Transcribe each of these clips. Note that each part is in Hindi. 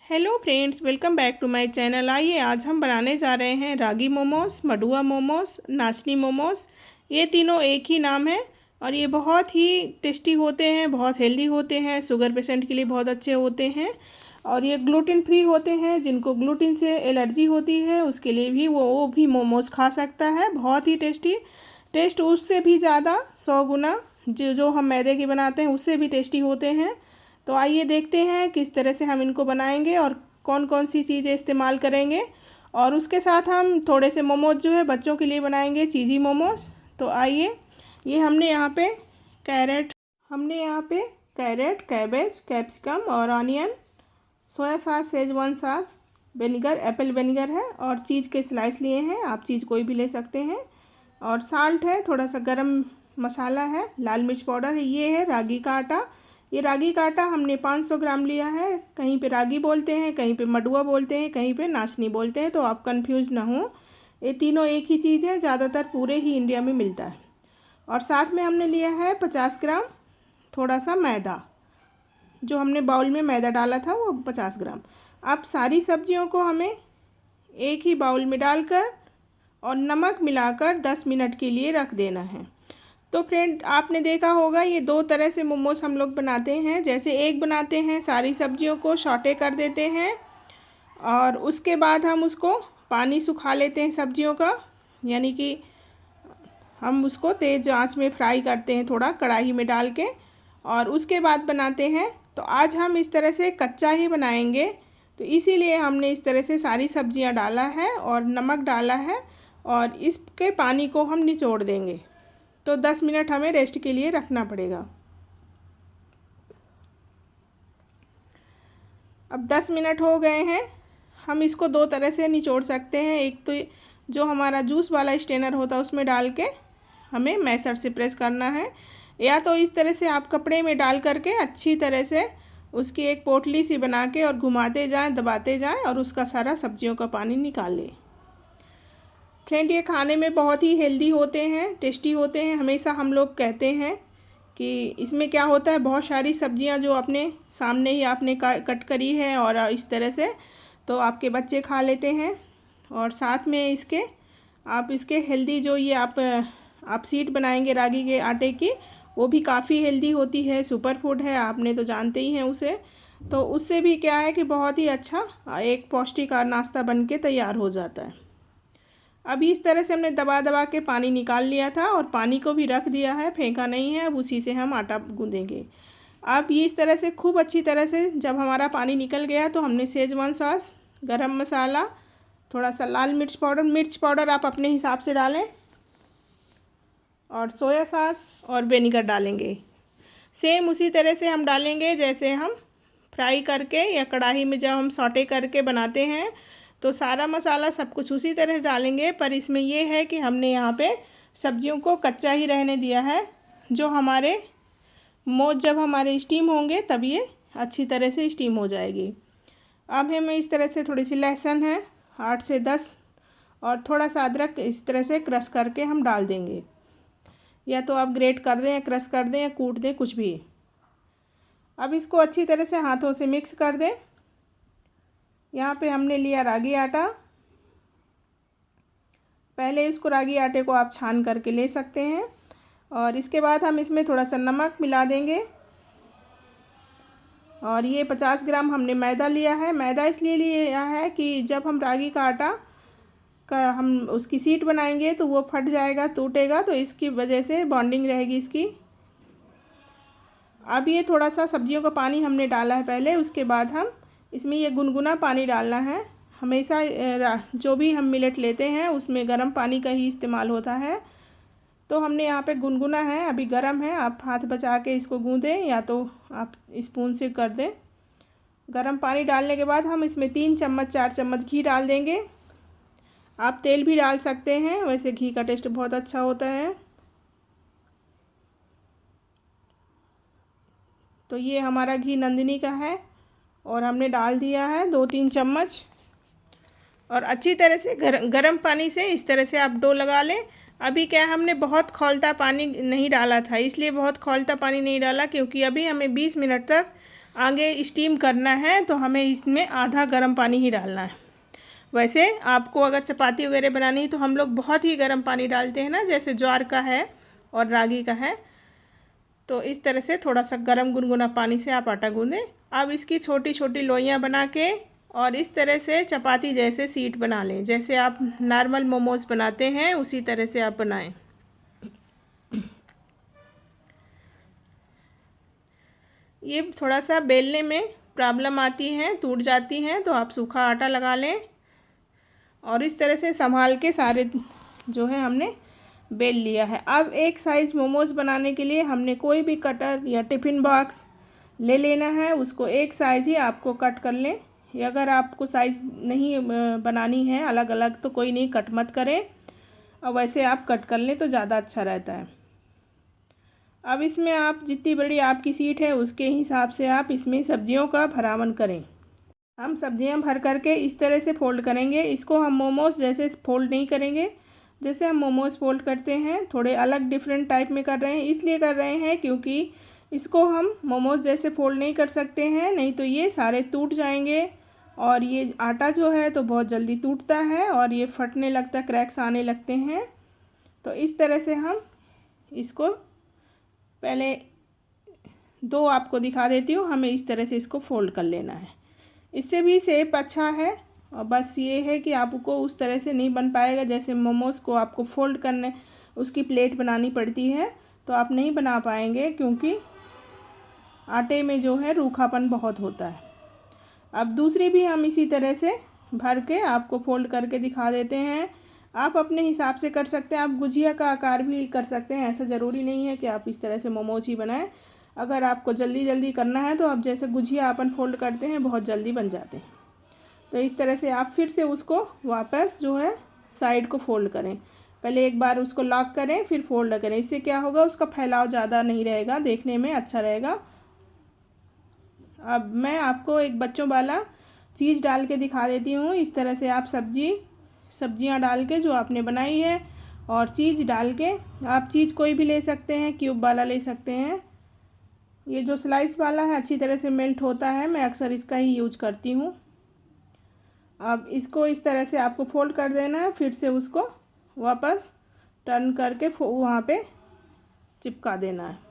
Hello friends, welcome back to my channel. आइए आज हम बनाने जा रहे हैं रागी मोमोस, मडुआ मोमोस, नाचनी मोमोस। ये तीनों एक ही नाम है और ये बहुत ही टेस्टी होते हैं, बहुत हेल्दी होते हैं, शुगर पेशेंट के लिए बहुत अच्छे होते हैं। और ये ग्लूटेन फ्री होते हैं। जिनको ग्लूटेन से एलर्जी होती है उसके लिए भी वो भी मोमोस खा सकता है। बहुत ही टेस्टी, टेस्ट उससे भी ज़्यादा 100 गुना जो हम मैदे के बनाते हैं उससे भी टेस्टी होते हैं। तो आइए देखते हैं किस तरह से हम इनको बनाएंगे और कौन कौन सी चीज़ें इस्तेमाल करेंगे। और उसके साथ हम थोड़े से मोमोज जो है बच्चों के लिए बनाएंगे, चीज़ी मोमोज। तो आइए, ये हमने यहाँ पे कैरेट, कैबेज, कैप्सिकम और onion, soya sauce, Schezwan sauce, vinegar, Apple vinegar है और चीज़ के स्लाइस लिए हैं। आप चीज़ कोई भी ले सकते हैं। और साल्ट है, थोड़ा सा गरम मसाला है, लाल मिर्च पाउडर है। ये है रागी का आटा। ये रागी का आटा हमने 500 ग्राम लिया है। कहीं पे रागी बोलते हैं, कहीं पे मडुआ बोलते हैं, कहीं पे नाचनी बोलते हैं, तो आप कंफ्यूज ना हो। ये तीनों एक ही चीज़ है, ज़्यादातर पूरे ही इंडिया में मिलता है। और साथ में हमने लिया है 50 ग्राम थोड़ा सा मैदा। जो हमने बाउल में मैदा डाला था वो 50 ग्राम। अब सारी सब्जियों को हमें एक ही बाउल में डालकर और नमक मिलाकर 10 मिनट के लिए रख देना है। तो फ्रेंड, आपने देखा होगा ये दो तरह से मोमोज हम लोग बनाते हैं। जैसे एक बनाते हैं, सारी सब्जियों को सौटे कर देते हैं और उसके बाद हम उसको पानी सुखा लेते हैं सब्जियों का, यानी कि हम उसको तेज़ आंच में फ्राई करते हैं थोड़ा कढ़ाई में डाल के, और उसके बाद बनाते हैं। तो आज हम इस तरह से कच्चा ही बनाएंगे, तो इसीलिए हमने इस तरह से सारी सब्जियां डाला है और नमक डाला है और इसके पानी को हम निचोड़ देंगे। तो 10 मिनट हमें रेस्ट के लिए रखना पड़ेगा। अब 10 मिनट हो गए हैं। हम इसको दो तरह से निचोड़ सकते हैं। एक तो जो हमारा जूस वाला स्ट्रेनर होता है उसमें डाल के हमें मैशर से प्रेस करना है, या तो इस तरह से आप कपड़े में डाल करके अच्छी तरह से उसकी एक पोटली सी बना के और घुमाते जाएं, दबाते जाएं और उसका सारा सब्जियों का पानी निकाल लें। फ्रेंड, ये खाने में बहुत ही हेल्दी होते हैं, टेस्टी होते हैं। हमेशा हम लोग कहते हैं कि इसमें क्या होता है, बहुत सारी सब्जियां जो अपने सामने ही आपने कट करी है और इस तरह से तो आपके बच्चे खा लेते हैं। और साथ में इसके हेल्दी जो ये आप सीट बनाएंगे रागी के आटे की, वो भी काफ़ी हेल्दी होती है, सुपर फूड है, आपने तो जानते ही हैं उसे। तो उससे भी क्या है कि बहुत ही अच्छा एक पौष्टिक नाश्ता बन के तैयार हो जाता है। अभी इस तरह से हमने दबा दबा के पानी निकाल लिया था और पानी को भी रख दिया है, फेंका नहीं है। अब उसी से हम आटा गूँधेंगे। अब ये इस तरह से खूब अच्छी तरह से जब हमारा पानी निकल गया तो हमने शेजवान सॉस, गरम मसाला, थोड़ा सा लाल मिर्च पाउडर आप अपने हिसाब से डालें, और सोया सॉस और विनेगर डालेंगे। सेम उसी तरह से हम डालेंगे जैसे हम फ्राई करके या कढ़ाई में जब हम सौटे करके बनाते हैं, तो सारा मसाला सब कुछ उसी तरह डालेंगे। पर इसमें ये है कि हमने यहाँ पे सब्जियों को कच्चा ही रहने दिया है। जो हमारे मोज जब हमारे स्टीम होंगे तब ये अच्छी तरह से स्टीम हो जाएगी। अब हमें इस तरह से थोड़ी सी लहसुन है 8 से 10 और थोड़ा सा अदरक इस तरह से क्रश करके हम डाल देंगे, या तो आप ग्रेट कर दें या क्रश कर दें या कूट दें, कुछ भी। अब इसको अच्छी तरह से हाथों से मिक्स कर दें। यहाँ पे हमने लिया रागी आटा। पहले इसको रागी आटे को आप छान करके ले सकते हैं और इसके बाद हम इसमें थोड़ा सा नमक मिला देंगे। और ये 50 ग्राम हमने मैदा लिया है। मैदा इसलिए लिया है कि जब हम रागी का आटा का हम उसकी सीट बनाएंगे तो वो फट जाएगा, टूटेगा, तो इसकी वजह से बॉन्डिंग रहेगी इसकी। अब ये थोड़ा सा सब्जियों का पानी हमने डाला है पहले, उसके बाद हम इसमें ये गुनगुना पानी डालना है। हमेशा जो भी हम मिलेट लेते हैं उसमें गर्म पानी का ही इस्तेमाल होता है। तो हमने यहाँ पे गुनगुना है, अभी गर्म है, आप हाथ बचा के इसको गूँधें या तो आप स्पून से कर दें। गर्म पानी डालने के बाद हम इसमें 3 चम्मच 4 चम्मच घी डाल देंगे। आप तेल भी डाल सकते हैं, वैसे घी का टेस्ट बहुत अच्छा होता है। तो ये हमारा घी नंदिनी का है और हमने डाल दिया है 2-3 चम्मच। और अच्छी तरह से गर्म पानी से इस तरह से आप डो लगा लें। अभी क्या, हमने बहुत खौलता पानी नहीं डाला था, इसलिए बहुत खौलता पानी नहीं डाला, क्योंकि अभी हमें 20 मिनट तक आगे स्टीम करना है तो हमें इसमें आधा गर्म पानी ही डालना है। वैसे आपको अगर चपाती वगैरह बनानी है तो हम लोग बहुत ही गर्म पानी डालते हैं ना, जैसे ज्वार का है और रागी का है। तो इस तरह से थोड़ा सा गर्म गुनगुना पानी से आप आटा गूँधें। अब इसकी छोटी छोटी लोइयाँ बना के और इस तरह से चपाती जैसे सीट बना लें, जैसे आप नॉर्मल मोमोज़ बनाते हैं उसी तरह से आप बनाएं। ये थोड़ा सा बेलने में प्रॉब्लम आती है, टूट जाती हैं, तो आप सूखा आटा लगा लें और इस तरह से संभाल के सारे जो है हमने बेल लिया है। अब एक साइज़ मोमोज़ बनाने के लिए हमने कोई भी कटर या टिफ़िन बॉक्स ले लेना है, उसको एक साइज़ ही आपको कट कर लें। या अगर आपको साइज़ नहीं बनानी है अलग अलग तो कोई नहीं, कट मत करें, और वैसे आप कट कर लें तो ज़्यादा अच्छा रहता है। अब इसमें आप जितनी बड़ी आपकी सीट है उसके हिसाब से आप इसमें सब्जियों का भरावन करें। हम सब्जियां भर करके इस तरह से फोल्ड करेंगे। इसको हम मोमोज़ जैसे फोल्ड नहीं करेंगे, जैसे हम मोमोज़ फोल्ड करते हैं थोड़े अलग डिफरेंट टाइप में कर रहे हैं। इसलिए कर रहे हैं क्योंकि इसको हम मोमोज़ जैसे फोल्ड नहीं कर सकते हैं, नहीं तो ये सारे टूट जाएंगे और ये आटा जो है तो बहुत जल्दी टूटता है और ये फटने लगता, क्रैक्स आने लगते हैं। तो इस तरह से हम इसको पहले दो आपको दिखा देती हूँ, हमें इस तरह से इसको फोल्ड कर लेना है। इससे भी शेप अच्छा है, और बस ये है कि आपको उस तरह से नहीं बन पाएगा जैसे मोमोज़ को आपको फोल्ड करने उसकी प्लेट बनानी पड़ती है, तो आप नहीं बना पाएंगे क्योंकि आटे में जो है रूखापन बहुत होता है। अब दूसरी भी हम इसी तरह से भर के आपको फोल्ड करके दिखा देते हैं। आप अपने हिसाब से कर सकते हैं, आप गुजिया का आकार भी कर सकते हैं, ऐसा ज़रूरी नहीं है कि आप इस तरह से मोमोज ही बनाएं। अगर आपको जल्दी जल्दी करना है तो आप जैसे गुजिया अपन फोल्ड करते हैं बहुत जल्दी बन जाते हैं। तो इस तरह से आप फिर से उसको वापस जो है साइड को फोल्ड करें। पहले एक बार उसको लॉक करें फिर फोल्ड करें, इससे क्या होगा उसका फैलाव ज़्यादा नहीं रहेगा, देखने में अच्छा रहेगा। अब मैं आपको एक बच्चों वाला चीज़ डाल के दिखा देती हूँ। इस तरह से आप सब्जियाँ डाल के जो आपने बनाई है और चीज़ डाल के, आप चीज़ कोई भी ले सकते हैं, क्यूब वाला ले सकते हैं। ये जो स्लाइस वाला है अच्छी तरह से मेल्ट होता है, मैं अक्सर इसका ही यूज करती हूँ। अब इसको इस तरह से आपको फोल्ड कर देना है, फिर से उसको वापस टर्न करके वहाँ पे चिपका देना है।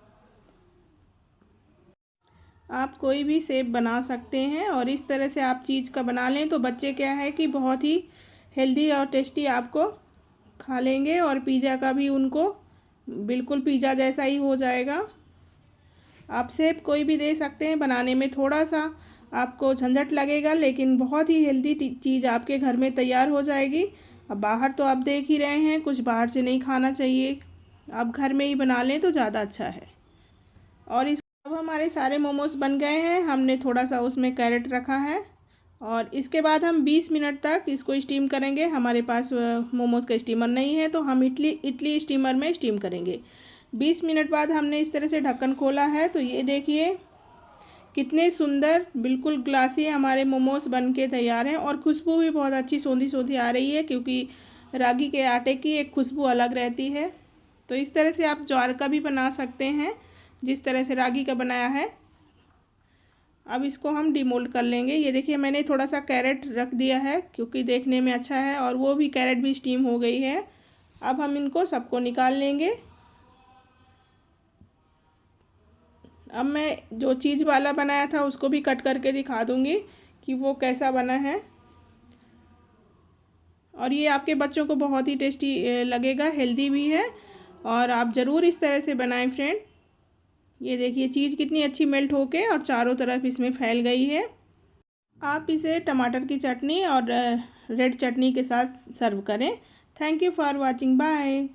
आप कोई भी शेप बना सकते हैं और इस तरह से आप चीज़ का बना लें तो बच्चे क्या है कि बहुत ही हेल्दी और टेस्टी आपको खा लेंगे, और पिज़्ज़ा का भी उनको बिल्कुल पिज़्ज़ा जैसा ही हो जाएगा। आप शेप कोई भी दे सकते हैं, बनाने में थोड़ा सा आपको झंझट लगेगा लेकिन बहुत ही हेल्दी चीज़ आपके घर में तैयार हो जाएगी। अब बाहर तो आप देख ही रहे हैं, कुछ बाहर से नहीं खाना चाहिए, आप घर में ही बना लें तो ज़्यादा अच्छा है। और अब हमारे सारे मोमोज़ बन गए हैं। हमने थोड़ा सा उसमें कैरेट रखा है और इसके बाद हम 20 मिनट तक इसको स्टीम करेंगे। हमारे पास मोमोज़ का स्टीमर नहीं है तो हम इडली स्टीमर में स्टीम करेंगे। 20 मिनट बाद हमने इस तरह से ढक्कन खोला है तो ये देखिए कितने सुंदर बिल्कुल ग्लासी हमारे मोमोज़ बन के तैयार हैं, और खुशबू भी बहुत अच्छी सौंधी सौंधी आ रही है क्योंकि रागी के आटे की एक खुशबू अलग रहती है। तो इस तरह से आप ज्वार का भी बना सकते हैं जिस तरह से रागी का बनाया है। अब इसको हम डिमोल्ड कर लेंगे। ये देखिए मैंने थोड़ा सा कैरेट रख दिया है क्योंकि देखने में अच्छा है, और वो भी कैरेट भी स्टीम हो गई है। अब हम इनको सबको निकाल लेंगे। अब मैं जो चीज़ वाला बनाया था उसको भी कट करके दिखा दूँगी कि वो कैसा बना है, और ये आपके बच्चों को बहुत ही टेस्टी लगेगा, हेल्दी भी है, और आप ज़रूर इस तरह से बनाएं फ्रेंड। ये देखिए चीज़ कितनी अच्छी मेल्ट होके और चारों तरफ इसमें फैल गई है। आप इसे टमाटर की चटनी और रेड चटनी के साथ सर्व करें। Thank you for watching, bye.